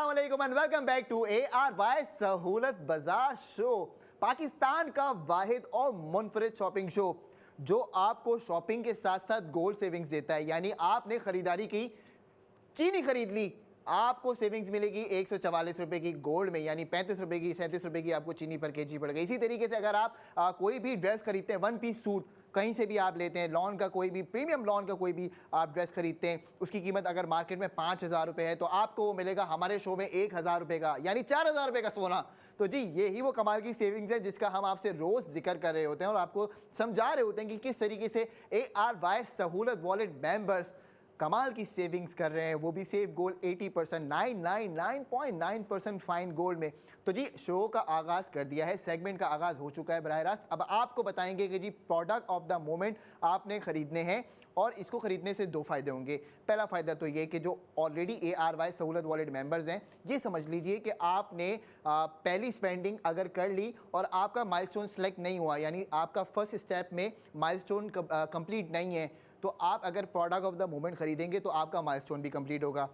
अस्सलाम वालेकुम and welcome back to ARY Sahulat बाजार शो, पाकिस्तान का वाहिद और मुनफरिद शॉपिंग शो जो आपको शॉपिंग के साथ साथ गोल्ड सेविंग्स देता है। यानी आपने खरीदारी की, चीनी खरीद ली, आपको सेविंग्स मिलेगी 144 रुपए की गोल्ड में, यानी 35 रुपए की 37 रुपए की आपको चीनी पर केजी पड़ गई। इसी तरीके से अगर आप कोई भी ड्रेस खरीदते हैं, वन पीस सूट कहीं से भी आप लेते हैं, लॉन का कोई भी प्रीमियम लॉन का कोई भी आप ड्रेस खरीदते हैं, उसकी कीमत अगर मार्केट में 5,000 रुपये है तो आपको वो मिलेगा हमारे शो में 1,000 रुपये का, यानी 4,000 रुपये का सोना। तो जी यही वो कमाल की सेविंग्स है जिसका हम आपसे रोज़ जिक्र कर रहे होते हैं और आपको समझा रहे होते हैं कि किस तरीके से ARY सहूलत वॉलेट मेंबर्स कमाल की सेविंग्स कर रहे हैं, वो भी सेफ गोल्ड 80%, 999.9% फाइन गोल्ड में। तो जी शो का आगाज़ कर दिया है, सेगमेंट का आगाज़ हो चुका है बराह रास्त। अब आपको बताएंगे कि जी प्रोडक्ट ऑफ द मोमेंट आपने ख़रीदने हैं और इसको ख़रीदने से दो फ़ायदे होंगे। पहला फ़ायदा तो ये कि जो already ARY Sahulat wallet members हैं, ये समझ लीजिए कि आपने पहली स्पेंडिंग अगर कर ली और आपका माइलस्टोन सेलेक्ट नहीं हुआ, यानी आपका फर्स्ट स्टेप में माइलस्टोन कंप्लीट नहीं है, तो आप अगर प्रोडक्ट ऑफ द मोमेंट खरीदेंगे तो आपका माइलस्टोन भी कंप्लीट होगा।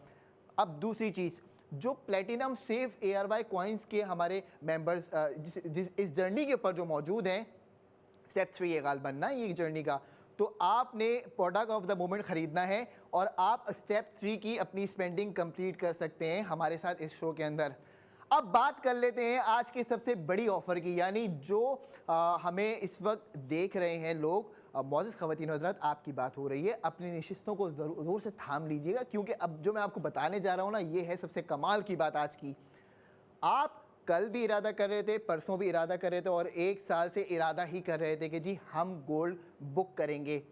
अब दूसरी चीज़, जो प्लेटिनम सेफ ARY कॉइन्स के हमारे मेंबर्स इस जर्नी के ऊपर जो मौजूद हैं, स्टेप 3 ये गाल बनना है ये जर्नी का, तो आपने प्रोडक्ट ऑफ द मोमेंट ख़रीदना है और आप स्टेप 3 की अपनी स्पेंडिंग कंप्लीट कर सकते हैं हमारे साथ इस शो के अंदर। अब बात कर लेते हैं आज की सबसे बड़ी ऑफ़र की, यानी जो हमें इस वक्त देख रहे हैं लोग, मौजूद ख़वातीन हज़रात, आपकी बात हो रही है, अपनी नशिस्तों को ज़रूर से थाम लीजिएगा क्योंकि अब जो मैं आपको बताने जा रहा हूँ ना, ये है सबसे कमाल की बात आज की। आप कल भी इरादा कर रहे थे, परसों भी इरादा कर रहे थे और एक साल से इरादा ही कर रहे थे कि जी हम गोल्ड बुक करेंगे।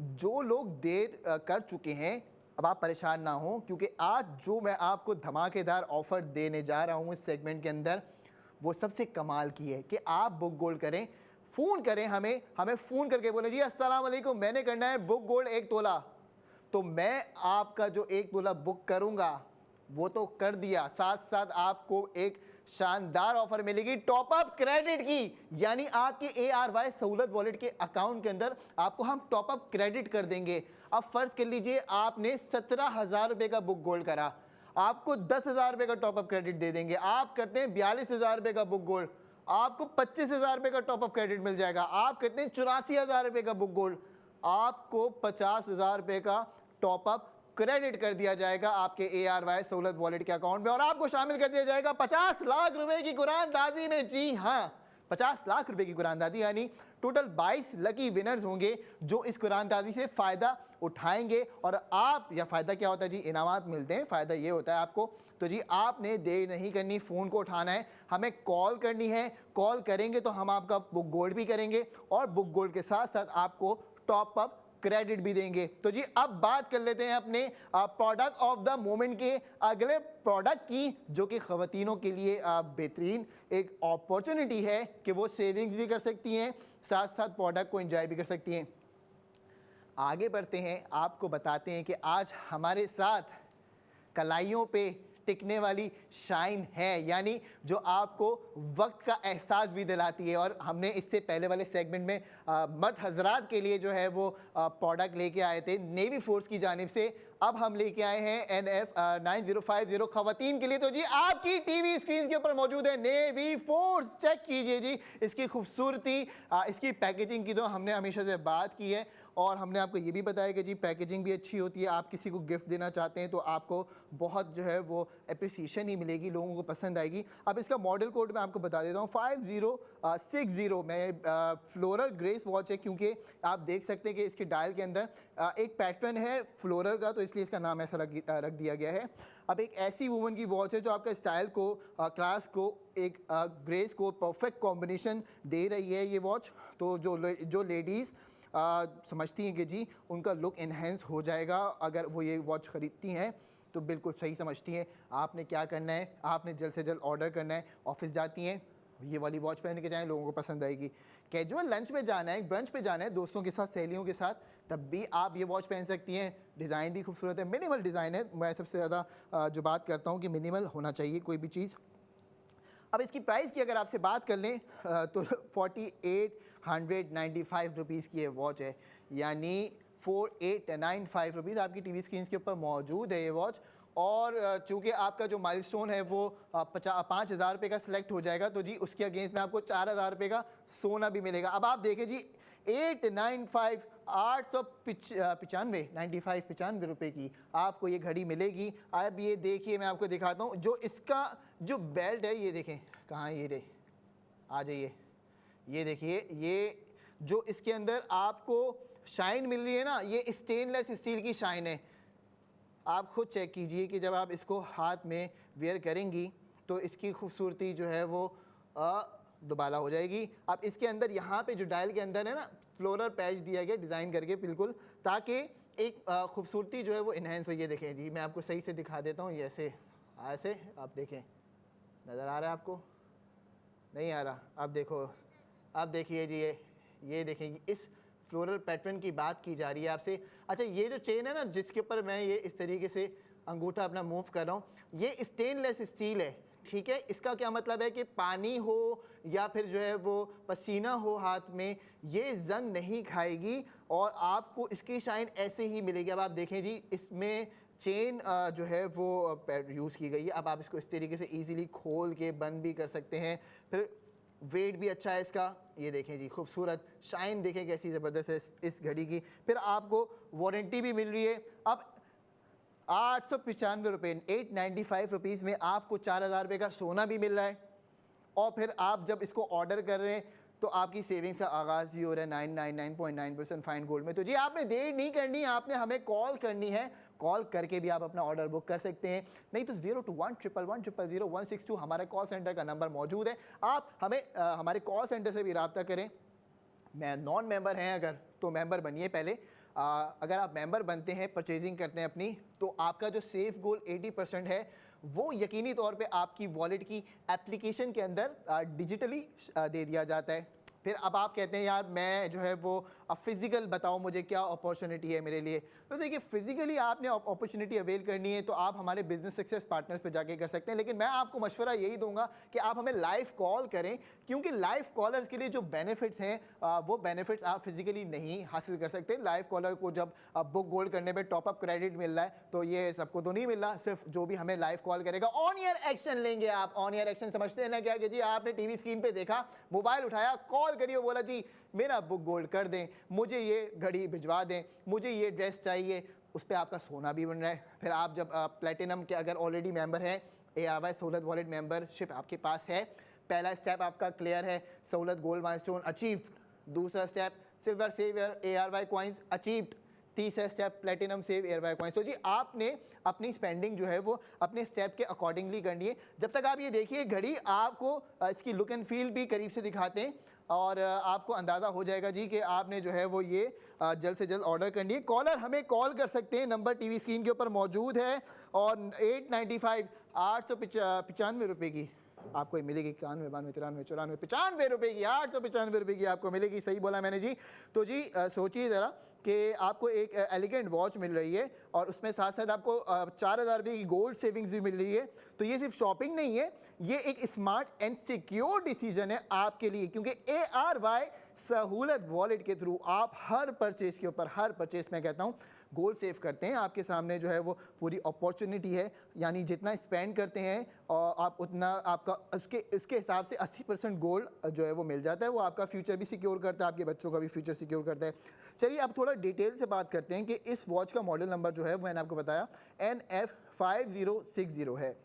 जो लोग देर कर चुके हैं, अब आप परेशान ना हो क्योंकि आज जो मैं आपको धमाकेदार ऑफ़र देने जा रहा हूँ इस सेगमेंट के अंदर, वो सबसे कमाल की है कि आप बुक गोल्ड करें, फ़ोन करें हमें फ़ोन करके बोले जी अस्सलाम वालेकुम, मैंने करना है बुक गोल्ड 1 तोला, तो मैं आपका जो 1 तोला बुक करूँगा वो तो कर दिया, साथ साथ आपको एक शानदार ऑफर मिलेगी टॉपअप क्रेडिट की, यानी आपके ARY सहूलत वॉलेट के अकाउंट के अंदर आपको हम टॉपअप क्रेडिट कर देंगे। अब फ़र्ज़ कर लीजिए आपने 17,000 रुपये का बुक गोल्ड करा, आपको 10,000 रुपये का टॉपअप क्रेडिट दे देंगे। आप करते हैं 42,000 रुपये का बुक गोल्ड, आपको 25,000 रुपये का टॉपअप क्रेडिट मिल जाएगा। आप कहते हैं 84,000 रुपये का बुक गोल्ड, आपको 50,000 रुपये का टॉपअप क्रेडिट कर दिया जाएगा आपके ARY सहूलत वॉलेट के अकाउंट में और आपको शामिल कर दिया जाएगा 50 लाख रुपए की कुरानदादी में। जी हाँ, 50 लाख रुपए की कुरानदादी, यानी टोटल 22 लकी विनर्स होंगे जो इस कुरानदादी से फ़ायदा उठाएंगे। और आप, या फ़ायदा क्या होता है जी, इनामात मिलते हैं, फ़ायदा ये होता है आपको। तो जी आपने देर नहीं करनी, फ़ोन को उठाना है, हमें कॉल करनी है, कॉल करेंगे तो हम आपका बुक गोल्ड भी करेंगे और बुक गोल्ड के साथ साथ आपको टॉप अप क्रेडिट भी देंगे। तो जी अब बात कर लेते हैं अपने प्रोडक्ट ऑफ द मोमेंट के अगले प्रोडक्ट की, जो कि ख़वातीनों के लिए बेहतरीन एक अपॉर्चुनिटी है कि वो सेविंग्स भी कर सकती हैं, साथ साथ प्रोडक्ट को एंजॉय भी कर सकती हैं। आगे बढ़ते हैं, आपको बताते हैं कि आज हमारे साथ कलाइयों पे टिकने वाली शाइन है, यानी जो आपको वक्त का एहसास भी दिलाती है। और हमने इससे पहले वाले सेगमेंट में मर्द हजरात के लिए जो है वो प्रोडक्ट लेके आए थे नेवी फोर्स की जानिब से, अब हम लेके आए हैं NF 9050 ख़वातीन के लिए। तो जी आपकी टीवी स्क्रीन के ऊपर मौजूद है नेवी फोर्स, चेक कीजिए जी इसकी खूबसूरती, इसकी पैकेजिंग की तो हमने हमेशा से बात की है और हमने आपको ये भी बताया कि जी पैकेजिंग भी अच्छी होती है। आप किसी को गिफ्ट देना चाहते हैं तो आपको बहुत जो है वो अप्रिसिएशन ही मिलेगी, लोगों को पसंद आएगी। अब इसका मॉडल कोड मैं आपको बता देता हूँ, 5060 में फ्लोरल ग्रेस वॉच है, क्योंकि आप देख सकते हैं कि इसके डायल के अंदर एक पैटर्न है फ्लोरल का, तो इसलिए इसका नाम ऐसा रख दिया गया है। अब एक ऐसी वुमन की वॉच है जो आपका स्टाइल को, क्लास को, एक ग्रेस को परफेक्ट कॉम्बिनेशन दे रही है ये वॉच। तो जो लेडीज़ समझती हैं कि जी उनका लुक इन्हेंस हो जाएगा अगर वो ये वॉच ख़रीदती हैं, तो बिल्कुल सही समझती हैं। आपने क्या करना है, आपने जल्द से जल्द ऑर्डर करना है, ऑफिस जाती हैं ये वाली वॉच पहन के जाएं, लोगों को पसंद आएगी। कैजुअल लंच पे जाना है, ब्रंच पे जाना है दोस्तों के साथ, सहेलियों के साथ, तब भी आप ये वॉच पहन सकती हैं। डिज़ाइन भी खूबसूरत है, मिनिमल डिज़ाइन है। मैं सबसे ज़्यादा जो बात करता हूँ कि मिनिमल होना चाहिए कोई भी चीज़। अब इसकी प्राइस की अगर आपसे बात कर लें तो 4895 रुपीज़ की ये वॉच है, यानी 4895 रुपीज़ आपकी टीवी स्क्रीन के ऊपर मौजूद है ये वॉच। और चूँकि आपका जो माइलस्टोन है वो 5,000 रुपये का सिलेक्ट हो जाएगा, तो जी उसके अगेंस्ट में आपको 4,000 रुपये का सोना भी मिलेगा। अब आप देखें जी 895 95 रुपये की आपको ये घड़ी मिलेगी। अब ये देखिए मैं आपको दिखाता हूँ, जो इसका जो बेल्ट है ये देखें कहाँ, ये रे आ जाइए, ये देखिए, ये जो इसके अंदर आपको शाइन मिल रही है ना, ये स्टेनलेस स्टील की शाइन है। आप खुद चेक कीजिए कि जब आप इसको हाथ में वेयर करेंगी तो इसकी खूबसूरती जो है वो दुबाला हो जाएगी। अब इसके अंदर यहाँ पे जो डायल के अंदर है ना, फ्लोरल पैच दिया गया डिज़ाइन करके बिल्कुल, ताकि एक खूबसूरती जो है वो इन्हेंस हो। ये देखें जी, मैं आपको सही से दिखा देता हूँ, ऐसे ऐसे आप देखें, नज़र आ रहा है आपको? नहीं आ रहा? आप देखो, आप देखिए जी, ये देखें, इस फ्लोरल पैटर्न की बात की जा रही है आपसे। अच्छा, ये जो चेन है ना जिसके ऊपर मैं ये इस तरीके से अंगूठा अपना मूव कर रहा हूँ, ये स्टेनलेस स्टील है, ठीक है। इसका क्या मतलब है कि पानी हो या फिर जो है वो पसीना हो हाथ में, ये जंग नहीं खाएगी और आपको इसकी शाइन ऐसे ही मिलेगी। अब आप देखें जी, इसमें चेन जो है वो यूज़ की गई है। अब आप इसको इस तरीके से इजीली खोल के बंद भी कर सकते हैं। फिर वेट भी अच्छा है इसका, ये देखें जी, खूबसूरत शाइन देखें कैसी ज़बरदस्त है इस घड़ी की। फिर आपको वारंटी भी मिल रही है। अब 895 रुपये, 895 रुपीज़ में आपको 4,000 रुपये का सोना भी मिल रहा है। और फिर आप जब इसको ऑर्डर कर रहे हैं तो आपकी सेविंग्स का आगाज़ भी हो रहा है 999.9% फाइन गोल्ड में। तो जी आपने देर नहीं करनी, आपने हमें कॉल करनी है, कॉल करके भी आप अपना ऑर्डर बुक कर सकते हैं। नहीं तो 02111000162 हमारे कॉल सेंटर का नंबर मौजूद है। आप हमें हमारे कॉल सेंटर से भी रब्ता करें। मैं नॉन मेंबर हैं अगर, तो मेंबर बनिए पहले। अगर आप मेंबर बनते हैं, परचेजिंग करते हैं अपनी, तो आपका जो सेफ गोल 80% है वो यकीनी तौर पे आपकी वॉलेट की एप्लीकेशन के अंदर डिजिटली दे दिया जाता है। फिर अब आप कहते हैं यार मैं जो है वो फ़िज़िकल बताओ मुझे क्या अपॉर्चुनिटी है मेरे लिए। तो देखिए, फ़िज़िकली आपने अपॉर्चुनिटी अवेल करनी है तो आप हमारे बिजनेस सक्सेस पार्टनर्स पे जाके कर सकते हैं। लेकिन मैं आपको मशवरा यही दूंगा कि आप हमें लाइव कॉल करें, क्योंकि लाइव कॉलर्स के लिए जो बेनिफिट्स हैं वो बेनिफिट्स आप फिज़िकली नहीं हासिल कर सकते। लाइव कॉलर को जब बुक गोल्ड करने पर टॉपअप क्रेडिट मिल रहा है तो ये सबको तो नहीं मिल रहा, सिर्फ जो भी हमें लाइव कॉल करेगा ऑन ईयर एक्शन लेंगे। आप ऑन ईयर एक्शन समझते हैं ना क्या, कि जी आपने टीवी स्क्रीन पे देखा, मोबाइल उठाया, कॉल करिए, बोला जी मेरा बुक गोल्ड कर दें, मुझे ये घड़ी भिजवा दें, मुझे ये ड्रेस चाहिए, उस पर आपका सोना भी बन रहा है। फिर आप जब प्लेटिनम के अगर ऑलरेडी मेंबर हैं, ARY सहूलत वॉलेट मेंबरशिप आपके पास है, पहला स्टेप आपका क्लियर है, सहूलत गोल्ड माइलस्टोन अचीव। दूसरा step silver save ARY coins achieved. तीसरा step platinum save ARY coins. तो जी आपने अपनी स्पेंडिंग जो है वो अपने स्टेप के अकॉर्डिंगली करनी है। जब तक आप ये देखिए घड़ी, आपको इसकी लुक एंड फील भी करीब से दिखाते हैं और आपको अंदाज़ा हो जाएगा जी कि आपने जो है वो ये जल्द से जल्द ऑर्डर करनी है। कॉलर हमें कॉल कर सकते हैं, नंबर टीवी स्क्रीन के ऊपर मौजूद है। और 895 रुपये की आपको ये मिलेगी, 91 92 93 94 95 रुपये की, 895 रुपये की आपको मिलेगी। सही बोला मैंने जी। तो जी सोचिए ज़रा कि आपको एक एलिगेंट वॉच मिल रही है और उसमें साथ साथ आपको 4,000 रुपये की गोल्ड सेविंग्स भी मिल रही है। तो ये सिर्फ शॉपिंग नहीं है, ये एक स्मार्ट एंड सिक्योर डिसीजन है आपके लिए, क्योंकि ARY सहूलत वॉलेट के थ्रू आप हर परचेस के ऊपर, हर परचेस में कहता हूँ, गोल्ड सेव करते हैं। आपके सामने जो है वो पूरी अपॉर्चुनिटी है, यानी जितना स्पेंड करते हैं और आप उतना आपका उसके हिसाब से 80% गोल्ड जो है वो मिल जाता है। वो आपका फ्यूचर भी सिक्योर करता है, आपके बच्चों का भी फ्यूचर सिक्योर करता है। चलिए अब थोड़ा डिटेल से बात करते हैं कि इस वॉच का मॉडल नंबर जो है वो मैंने आपको बताया NF5060 है।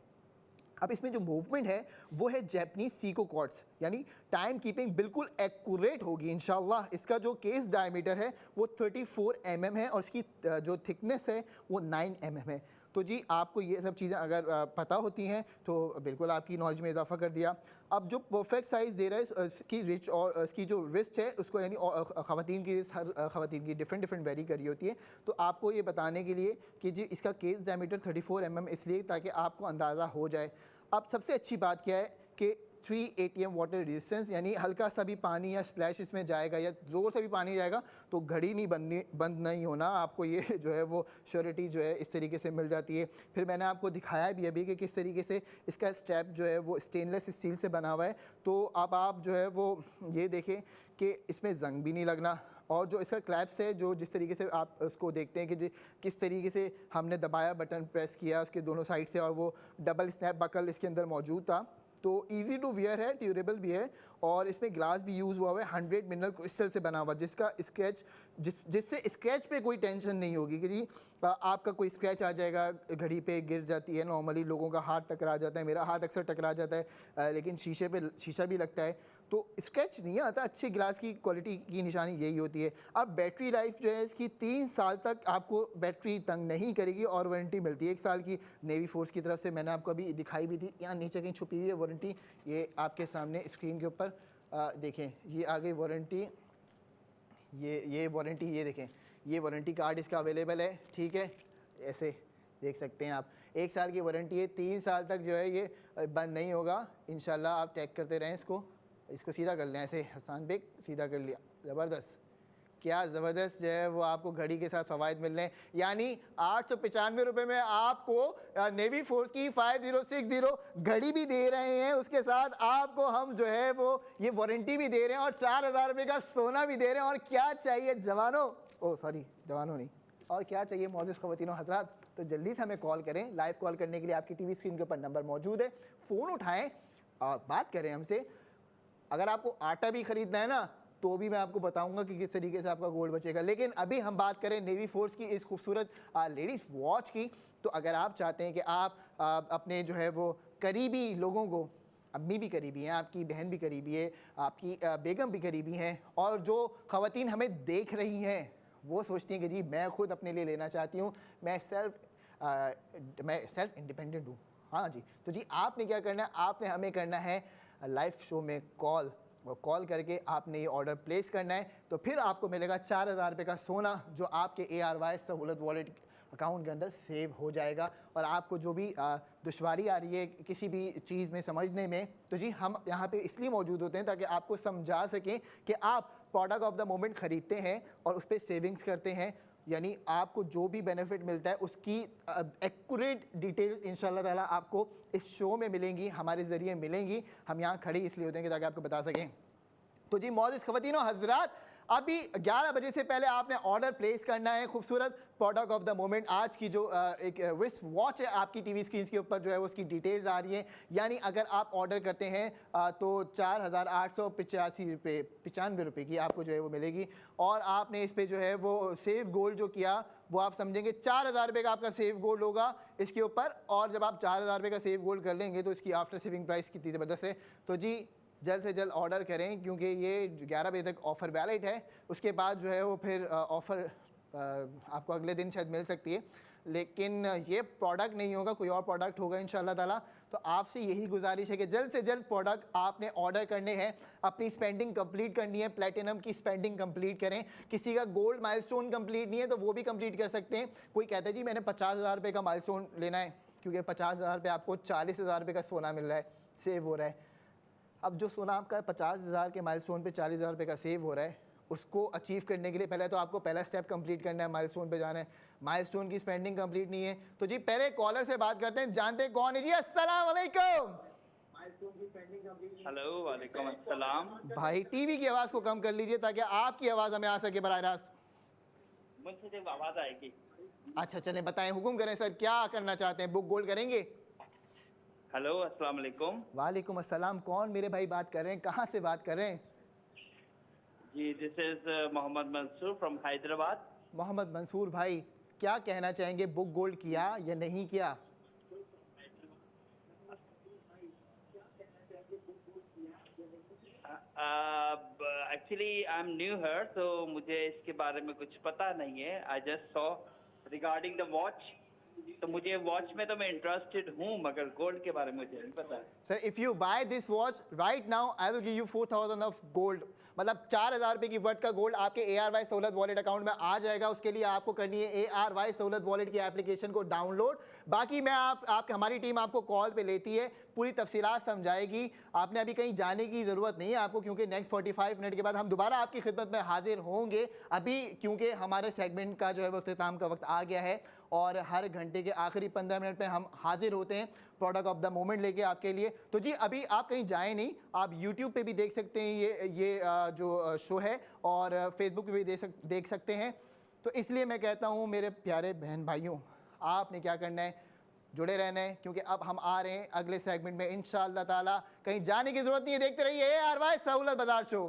अब इसमें जो मूवमेंट है वो है जैपनीज सीको क्वार्ट्स, यानी टाइम कीपिंग बिल्कुल एक्यूरेट होगी इंशाल्लाह। इसका जो केस डायमीटर है वो 34 mm है और इसकी जो थिकनेस है वो 9 mm है। तो जी आपको ये सब चीज़ें अगर पता होती हैं तो बिल्कुल आपकी नॉलेज में इजाफा कर दिया। अब जो परफेक्ट साइज़ दे रहा है इसकी रिच और इसकी जो रिस्ट है उसको, यानी ख़वातीन की रिस्ट हर ख़वातीन की डिफरेंट वेरी कर रही होती है। तो आपको ये बताने के लिए कि जी इसका केस डायमीटर 34 mm इसलिए ताकि आपको अंदाज़ा हो जाए। अब सबसे अच्छी बात क्या है कि 3 ATM वाटर रेजिस्टेंस, यानी हल्का सा भी पानी या स्प्लैश इसमें जाएगा या ज़ोर से भी पानी जाएगा तो घड़ी नहीं बंद नहीं होना, आपको ये जो है वो श्योरिटी जो है इस तरीके से मिल जाती है। फिर मैंने आपको दिखाया भी अभी कि किस तरीके से इसका स्ट्रैप जो है वो स्टेनलेस स्टील से बना हुआ है। तो अब आप जो है वो ये देखें कि इसमें जंग भी नहीं लगना, और जो इसका क्लैप्स है, जो जिस तरीके से आप उसको देखते हैं कि किस तरीके से हमने दबाया, बटन प्रेस किया उसके दोनों साइड से, और वो डबल स्नैप बकल इसके अंदर मौजूद था। तो इजी टू वियर है, ड्यूरेबल भी है, और इसमें ग्लास भी यूज़ हुआ है 100 मिनरल क्रिस्टल से बना हुआ, जिसका स्क्रैच जिससे स्क्रैच पे कोई टेंशन नहीं होगी कि जी आपका कोई स्क्रैच आ जाएगा, घड़ी पे गिर जाती है, नॉर्मली लोगों का हाथ टकरा जाता है, मेरा हाथ अक्सर टकरा जाता है, लेकिन शीशे पे शीशा भी लगता है तो स्क्रैच नहीं आता। अच्छी ग्लास की क्वालिटी की निशानी यही होती है। अब बैटरी लाइफ जो है इसकी 3 साल तक आपको बैटरी तंग नहीं करेगी, और वारंटी मिलती है 1 साल की नेवी फोर्स की तरफ से। मैंने आपको अभी दिखाई भी थी, यहाँ नीचे कहीं छुपी हुई है वारंटी, ये आपके सामने स्क्रीन के ऊपर देखें, ये आ गई वारंटी, ये वारंटी, ये देखें, ये वारंटी कार्ड इसका अवेलेबल है, ठीक है, ऐसे देख सकते हैं आप। 1 साल की वारंटी है, 3 साल तक जो है ये बंद नहीं होगा इंशाल्लाह। आप चेक करते रहें इसको सीधा कर लें, ऐसे हसान बेग सीधा कर लिया, ज़बरदस्त, क्या ज़बरदस्त जो है वो आपको घड़ी के साथ फ़वाइद मिल रहे हैं। यानी 895 रुपये में आपको नेवी फोर्स की 5060 घड़ी भी दे रहे हैं, उसके साथ आपको हम जो है वो ये वारंटी भी दे रहे हैं, और 4000 रुपये का सोना भी दे रहे हैं। और क्या चाहिए जवानों, जवानों नहीं, और क्या चाहिए मौजूद ख़वातीनो हज़रात, तो जल्दी से हमें कॉल करें। लाइव कॉल करने के लिए आपकी टीवी स्क्रीन के ऊपर नंबर मौजूद है, फ़ोन उठाएँ और बात करें हमसे। अगर आपको आटा भी ख़रीदना है ना, तो भी मैं आपको बताऊंगा कि किस तरीके से आपका गोल्ड बचेगा। लेकिन अभी हम बात करें नेवी फोर्स की इस खूबसूरत लेडीज़ वॉच की, तो अगर आप चाहते हैं कि आप अपने जो है वो करीबी लोगों को, अम्मी भी करीबी हैं, आपकी बहन भी करीबी है, आपकी बेगम भी करीबी हैं, और जो ख़वातीन हमें देख रही हैं वो सोचती हैं कि जी मैं ख़ुद अपने लिए लेना चाहती हूँ, मैं सेल्फ इंडिपेंडेंट हूँ। हाँ जी, तो जी आपने क्या करना है, आपने हमें करना है लाइव शो में कॉल, और कॉल करके आपने ये ऑर्डर प्लेस करना है, तो फिर आपको मिलेगा 4000 रुपये का सोना, जो आपके ARY सहूलत वॉलेट अकाउंट के अंदर सेव हो जाएगा। और आपको जो भी दुश्वारी आ रही है किसी भी चीज़ में समझने में, तो जी हम यहाँ पे इसलिए मौजूद होते हैं ताकि आपको समझा सकें कि आप प्रोडक्ट ऑफ द मोमेंट ख़रीदते हैं और उस पर सेविंग्स करते हैं, यानी आपको जो भी बेनिफिट मिलता है उसकी एक्यूरेट डिटेल्स इंशाल्लाह ताला आपको इस शो में मिलेंगी, हमारे ज़रिए मिलेंगी। हम यहाँ खड़े इसलिए होते हैं कि ताकि आपको बता सकें। तो जी मौजूद ख़वातीनो हज़रात, अभी 11 बजे से पहले आपने ऑर्डर प्लेस करना है खूबसूरत प्रोडक्ट ऑफ द मोमेंट। आज की जो एक रिस्ट वॉच है आपकी टीवी स्क्रीन के ऊपर जो है उसकी डिटेल्स आ रही हैं, यानी अगर आप ऑर्डर करते हैं तो 4885 रुपये की आपको जो है वो मिलेगी। और आपने इस पर जो है वो सेव गोल्ड जो किया वो आप समझेंगे 4000 रुपये का आपका सेव गोल्ड होगा इसके ऊपर। और जब आप 4000 रुपये का सेव गोल्ड कर लेंगे तो इसकी आफ्टर सेविंग प्राइस कितनी ज़बरदस्त है। तो जी जल्द से जल्द ऑर्डर करें, क्योंकि ये 11 बजे तक ऑफ़र वैलिड है, उसके बाद जो है वो फिर ऑफ़र आपको अगले दिन शायद मिल सकती है, लेकिन ये प्रोडक्ट नहीं होगा, कोई और प्रोडक्ट होगा इंशाल्लाह ताला। तो आपसे यही गुजारिश है कि जल्द से जल्द प्रोडक्ट आपने ऑर्डर करने हैं, अपनी स्पेंडिंग कंप्लीट करनी है, प्लेटिनम की स्पेंडिंग कंप्लीट करें। किसी का गोल्ड माइलस्टोन कंप्लीट नहीं है तो वो भी कंप्लीट कर सकते हैं। कोई कहता है जी मैंने 50,000 रुपये का माइलस्टोन लेना है, क्योंकि 50,000 रुपये आपको 40,000 रुपये का सोना मिल रहा है, सेव हो रहा है। अब जो सोना आपका 50,000 के माइलस्टोन पे 40,000 रुपये का सेव हो रहा है, उसको अचीव करने के लिए पहले तो आपको पहला स्टेप कंप्लीट करना है, माइलस्टोन पे जाना है। माइलस्टोन की स्पेंडिंग कंप्लीट नहीं है, तो जी पहले कॉलर से बात करते हैं, जानते हैं कौन है जी। अस्सलाम वालेकुम। हेलो, वालेकुम अस्सलाम। भाई टीवी की आवाज़ को कम कर लीजिए ताकि आपकी आवाज़ हमें आ सके बराह रास्त। मुझसे जब आवाज़ आएगी। अच्छा चलें, बताएं, हुक्म करें सर, क्या करना चाहते हैं, बुक गोल्ड करेंगे? हेलो, अस्सलाम वालेकुम। वालेकुम अस्सलाम। कौन मेरे भाई बात कर रहे हैं, कहाँ से बात कर रहे हैं? जी, this is Mohammad Mansoor from Hyderabad. Mohammad Mansoor भाई, क्या कहना चाहेंगे, बुक गोल्ड किया या नहीं किया? Actually I am new here, तो मुझे इसके बारे में कुछ पता नहीं है। I just saw regarding the watch, तो मुझे वॉच में तो मैं इंटरेस्टेड हूँ, मगर गोल्ड के बारे में मुझे नहीं पता। Sir if you buy this watch right now I will give you 4,000 of gold, मतलब 4,000 रुपये की वर्थ का गोल्ड आपके ARY सहूलत वॉलेट अकाउंट में आ जाएगा। उसके लिए आपको करनी है ARY सहूलत वॉलेट की एप्लीकेशन को डाउनलोड। बाकी मैं आप हमारी टीम आपको कॉल पे लेती है, पूरी तफसीलात समझाएगी। आपने अभी कहीं जाने की ज़रूरत नहीं है आपको, क्योंकि नेक्स्ट 45 मिनट के बाद हम दोबारा आपकी खिदमत में हाजिर होंगे। अभी क्योंकि हमारे सेगमेंट का जो है वो इख्तिताम का वक्त आ गया है और हर घंटे के आखिरी 15 मिनट में हम हाजिर होते हैं प्रोडक्ट ऑफ द मोमेंट लेके आपके लिए। तो जी अभी आप कहीं जाएं नहीं, आप यूट्यूब पे भी देख सकते हैं ये जो शो है, और फेसबुक पे भी देख सकते हैं। तो इसलिए मैं कहता हूँ मेरे प्यारे बहन भाइयों, आपने क्या करना है, जुड़े रहना है, क्योंकि अब हम आ रहे हैं अगले सेगमेंट में इंशाअल्लाह ताला। कहीं जाने की ज़रूरत नहीं है, देखते रहिए ARY सहूलत बाजार शो।